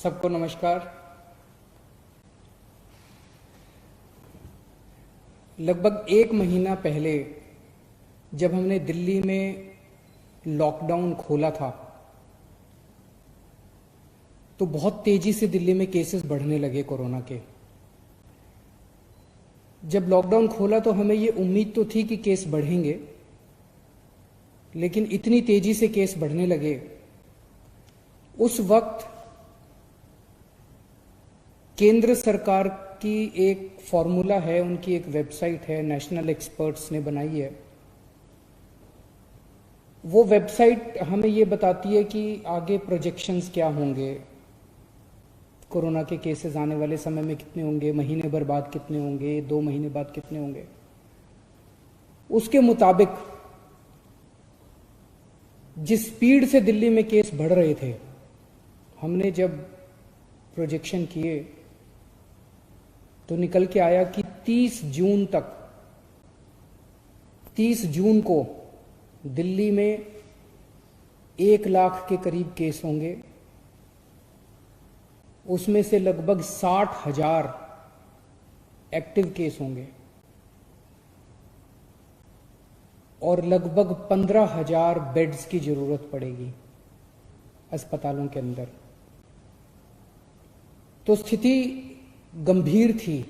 सबको नमस्कार। लगभग एक महीना पहले जब हमने दिल्ली में लॉकडाउन खोला था तो बहुत तेजी से दिल्ली में केसेस बढ़ने लगे कोरोना के। जब लॉकडाउन खोला तो हमें ये उम्मीद तो थी कि केस बढ़ेंगे, लेकिन इतनी तेजी से केस बढ़ने लगे। उस वक्त केंद्र सरकार की एक फॉर्मूला है, उनकी एक वेबसाइट है, नेशनल एक्सपर्ट्स ने बनाई है। वो वेबसाइट हमें ये बताती है कि आगे प्रोजेक्शंस क्या होंगे, कोरोना के केसेस आने वाले समय में कितने होंगे, महीने भर बाद कितने होंगे, 2 महीने बाद कितने होंगे। उसके मुताबिक जिस स्पीड से दिल्ली में केस बढ़ रहे थे, हमने जब प्रोजेक्शन किए तो निकल के आया कि 30 जून को दिल्ली में 1 लाख के करीब केस होंगे। उसमें से लगभग 60,000 एक्टिव केस होंगे और लगभग 15,000 बेड्स की जरूरत पड़ेगी अस्पतालों के अंदर। तो स्थिति गंभीर थी।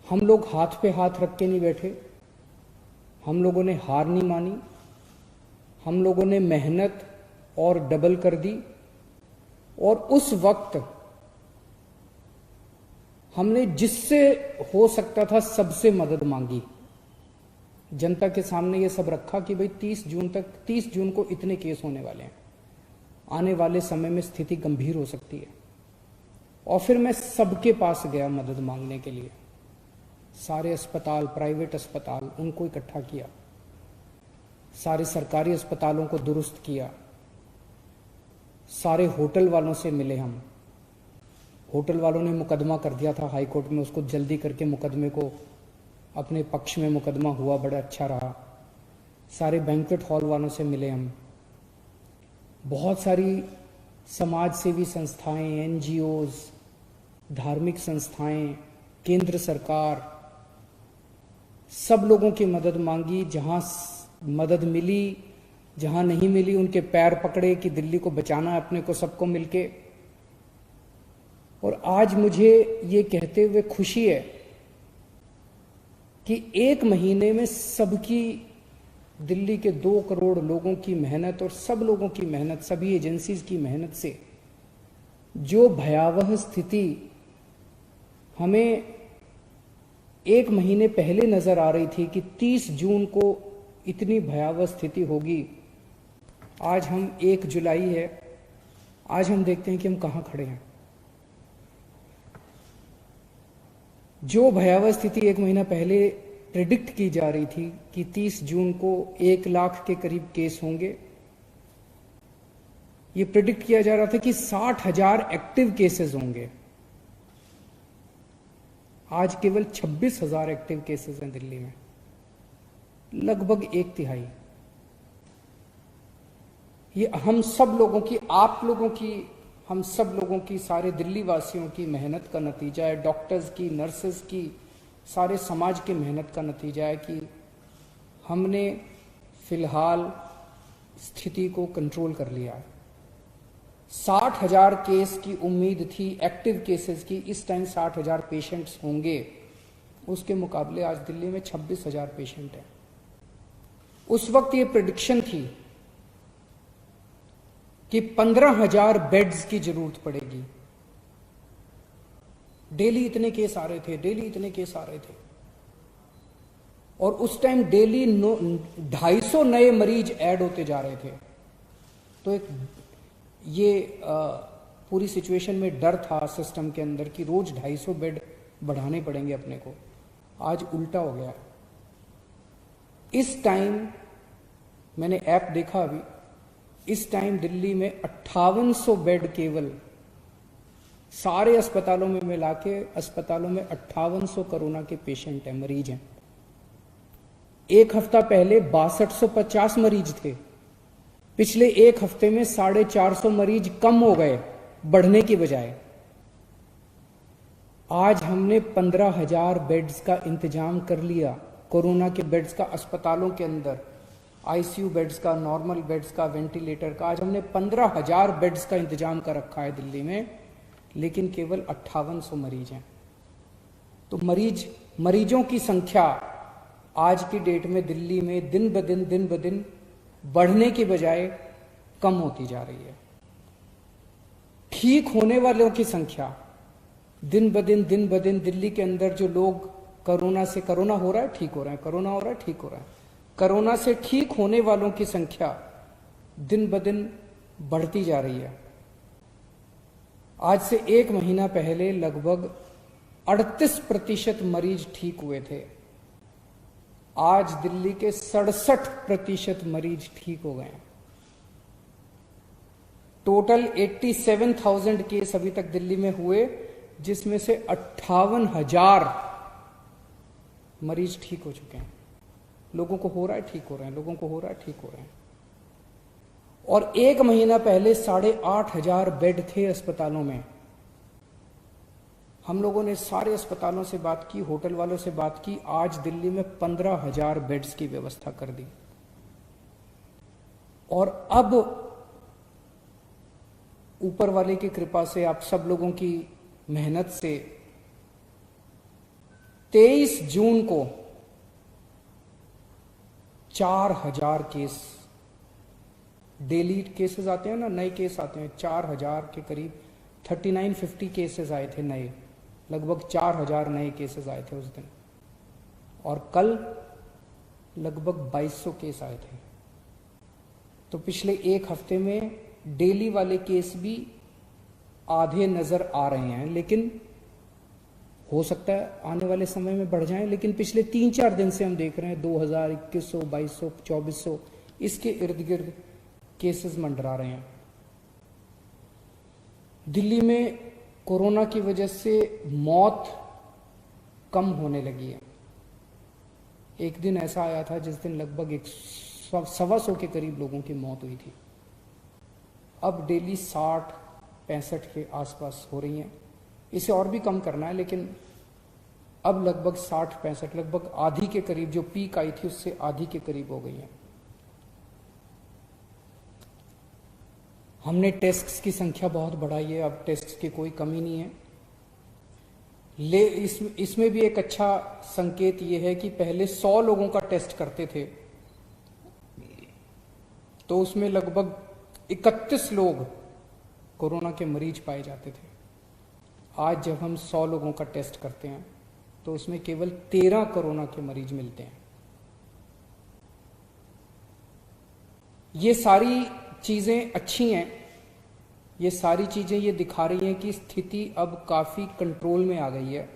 हम लोग हाथ पे हाथ रख के नहीं बैठे, हम लोगों ने हार नहीं मानी, हम लोगों ने मेहनत और डबल कर दी। और उस वक्त हमने जिससे हो सकता था सबसे मदद मांगी। जनता के सामने ये सब रखा कि भाई 30 जून को इतने केस होने वाले हैं, आने वाले समय में स्थिति गंभीर हो सकती है। और फिर मैं सबके पास गया मदद मांगने के लिए। सारे अस्पताल, प्राइवेट अस्पताल, उनको इकट्ठा किया, सारे सरकारी अस्पतालों को दुरुस्त किया, सारे होटल वालों से मिले हम। होटल वालों ने मुकदमा कर दिया था हाई कोर्ट में, उसको जल्दी करके मुकदमे को अपने पक्ष में मुकदमा हुआ, बड़ा अच्छा रहा। सारे बैंक्वेट हॉल वालों से मिले हम। बहुत सारी समाज सेवी संस्थाएं, एनजीओज, धार्मिक संस्थाएं, केंद्र सरकार, सब लोगों की मदद मांगी। जहां मदद मिली, जहां नहीं मिली, उनके पैर पकड़े कि दिल्ली को बचाना है अपने को, सबको मिलके। और आज मुझे ये कहते हुए खुशी है कि 1 महीने में सबकी, दिल्ली के 2 करोड़ लोगों की मेहनत और सब लोगों की मेहनत, सभी एजेंसीज की मेहनत से जो भयावह स्थिति हमें 1 महीने पहले नजर आ रही थी कि 30 जून को इतनी भयावह स्थिति होगी, आज हम 1 जुलाई है, आज हम देखते हैं कि हम कहां खड़े हैं। जो भयावह स्थिति 1 महीना पहले प्रिडिक्ट की जा रही थी कि 30 जून को 1 लाख के करीब केस होंगे, ये प्रिडिक्ट किया जा रहा था कि 60,000 एक्टिव केसेस होंगे। आज केवल 26,000 एक्टिव केसेस हैं दिल्ली में, लगभग 1/3। ये हम सब लोगों की, आप लोगों की, हम सब लोगों की, सारे दिल्ली वासियों की मेहनत का नतीजा है। डॉक्टर्स की, नर्सेस की, सारे समाज की मेहनत का नतीजा है कि हमने फिलहाल स्थिति को कंट्रोल कर लिया है। 60,000 केस की उम्मीद थी, एक्टिव केसेस की। इस टाइम 60,000 पेशेंट्स होंगे, उसके मुकाबले आज दिल्ली में 26,000 पेशेंट हैं। उस वक्त ये प्रेडिक्शन थी कि 15,000 बेड्स की जरूरत पड़ेगी। डेली इतने केस आ रहे थे, डेली इतने केस आ रहे थे। और उस टाइम डेली 250 नए मरीज ऐड होते जा रहे थे। तो एक ये पूरी सिचुएशन में डर था सिस्टम के अंदर कि रोज 250 बेड बढ़ाने पड़ेंगे अपने को। आज उल्टा हो गया। इस टाइम मैंने ऐप देखा अभी, इस टाइम दिल्ली में 5800 बेड, केवल सारे अस्पतालों में मिला के अस्पतालों में 5800 कोरोना के पेशेंट हैं, मरीज हैं। 1 हफ्ता पहले 6250 मरीज थे, पिछले एक हफ्ते में 450 मरीज कम हो गए बढ़ने की बजाय। आज हमने 15,000 बेड्स का इंतजाम कर लिया, कोरोना के बेड्स का अस्पतालों के अंदर, आईसीयू बेड्स का, नॉर्मल बेड्स का, वेंटिलेटर का। आज हमने 15,000 बेड्स का इंतजाम कर रखा है दिल्ली में, लेकिन केवल 5800 मरीज हैं। तो मरीजों की संख्या आज की डेट में दिल्ली में दिन ब दिन बढ़ने की बजाय कम होती जा रही है। ठीक होने वालों की संख्या दिन ब दिन दिल्ली के अंदर जो लोग कोरोना हो रहा है, ठीक हो रहा है, कोरोना हो रहा है, ठीक हो रहा है, कोरोना से ठीक होने वालों की संख्या दिन ब दिन बढ़ती जा रही है। आज से एक महीना पहले लगभग 38% मरीज ठीक हुए थे, आज दिल्ली के 67% मरीज ठीक हो गए हैं। टोटल 87,000 केस अभी तक दिल्ली में हुए, जिसमें से 58,000 मरीज ठीक हो चुके हैं। लोगों को हो रहा है, ठीक हो रहे हैं, लोगों को हो रहा है, ठीक हो रहे हैं। और एक महीना पहले 8,500 बेड थे अस्पतालों में। हम लोगों ने सारे अस्पतालों से बात की, होटल वालों से बात की, आज दिल्ली में 15,000 बेड्स की व्यवस्था कर दी। और अब ऊपर वाले की कृपा से, आप सब लोगों की मेहनत से 23 जून को 4,000 केस, डेली केसेस आते हैं ना, नए केस आते हैं, 4,000 के करीब 3950 केसेस आए थे नए, लगभग 4,000 नए केसेस आए थे उस दिन। और कल लगभग 2200 केस आए थे। तो पिछले एक हफ्ते में डेली वाले केस भी आधे नजर आ रहे हैं, लेकिन हो सकता है आने वाले समय में बढ़ जाएं। लेकिन पिछले 3-4 दिन से हम देख रहे हैं 2000, 2100, 2200, 2400 इसके इर्द गिर्द केसेस मंडरा रहे हैं। दिल्ली में कोरोना की वजह से मौत कम होने लगी है। एक दिन ऐसा आया था जिस दिन लगभग 125 के करीब लोगों की मौत हुई थी। अब डेली 60-65 के आसपास हो रही हैं। इसे और भी कम करना है, लेकिन अब लगभग 60-65, लगभग आधी के करीब, जो पीक आई थी उससे आधी के करीब हो गई है। हमने टेस्ट्स की संख्या बहुत बढ़ाई है, अब टेस्ट्स की कोई कमी नहीं है। इसमें भी एक अच्छा संकेत ये है कि पहले 100 लोगों का टेस्ट करते थे तो उसमें लगभग 31 लोग कोरोना के मरीज पाए जाते थे। आज जब हम 100 लोगों का टेस्ट करते हैं तो उसमें केवल 13 कोरोना के मरीज मिलते हैं। ये सारी चीजें अच्छी हैं, ये सारी चीजें ये दिखा रही हैं कि स्थिति अब काफी कंट्रोल में आ गई है।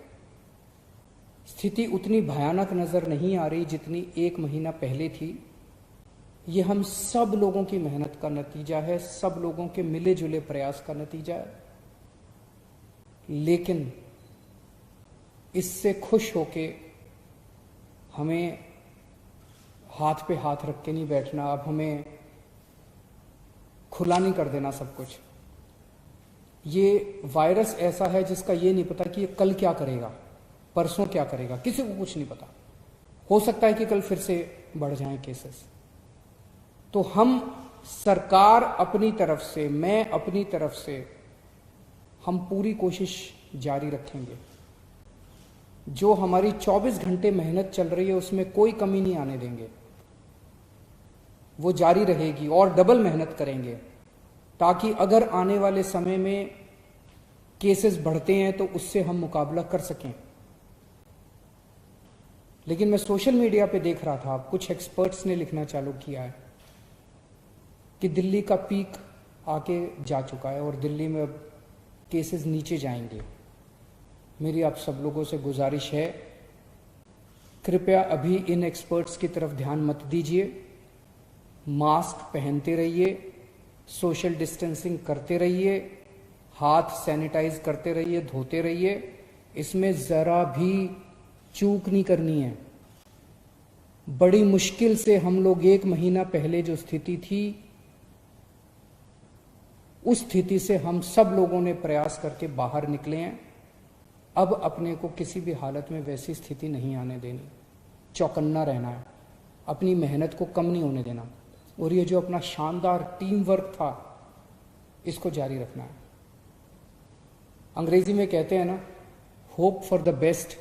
स्थिति उतनी भयानक नजर नहीं आ रही जितनी एक महीना पहले थी। ये हम सब लोगों की मेहनत का नतीजा है, सब लोगों के मिले जुले प्रयास का नतीजा है। लेकिन इससे खुश होके हमें हाथ पे हाथ रख के नहीं बैठना। अब हमें खुला नहीं कर देना सब कुछ। ये वायरस ऐसा है जिसका ये नहीं पता कि ये कल क्या करेगा, परसों क्या करेगा, किसी को कुछ नहीं पता। हो सकता है कि कल फिर से बढ़ जाएं केसेस। तो हम, सरकार अपनी तरफ से, मैं अपनी तरफ से, हम पूरी कोशिश जारी रखेंगे। जो हमारी 24 घंटे मेहनत चल रही है उसमें कोई कमी नहीं आने देंगे, वो जारी रहेगी और डबल मेहनत करेंगे, ताकि अगर आने वाले समय में केसेस बढ़ते हैं तो उससे हम मुकाबला कर सकें। लेकिन मैं सोशल मीडिया पे देख रहा था, कुछ एक्सपर्ट्स ने लिखना चालू किया है कि दिल्ली का पीक आके जा चुका है और दिल्ली में अब केसेस नीचे जाएंगे। मेरी आप सब लोगों से गुजारिश है, कृपया अभी इन एक्सपर्ट्स की तरफ ध्यान मत दीजिए। मास्क पहनते रहिए, सोशल डिस्टेंसिंग करते रहिए, हाथ सैनिटाइज करते रहिए, धोते रहिए। इसमें जरा भी चूक नहीं करनी है। बड़ी मुश्किल से हम लोग एक महीना पहले जो स्थिति थी उस स्थिति से हम सब लोगों ने प्रयास करके बाहर निकले हैं। अब अपने को किसी भी हालत में वैसी स्थिति नहीं आने देनी, चौकन्ना रहना है, अपनी मेहनत को कम नहीं होने देना, और ये जो अपना शानदार टीम वर्क था इसको जारी रखना है। अंग्रेजी में कहते हैं ना, hope for the best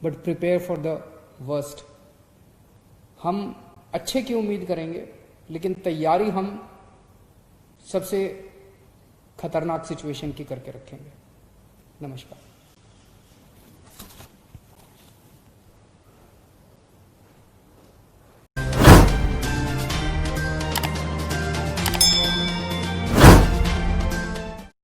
but prepare for the worst. हम अच्छे की उम्मीद करेंगे लेकिन तैयारी हम सबसे खतरनाक सिचुएशन की करके रखेंगे। नमस्कार।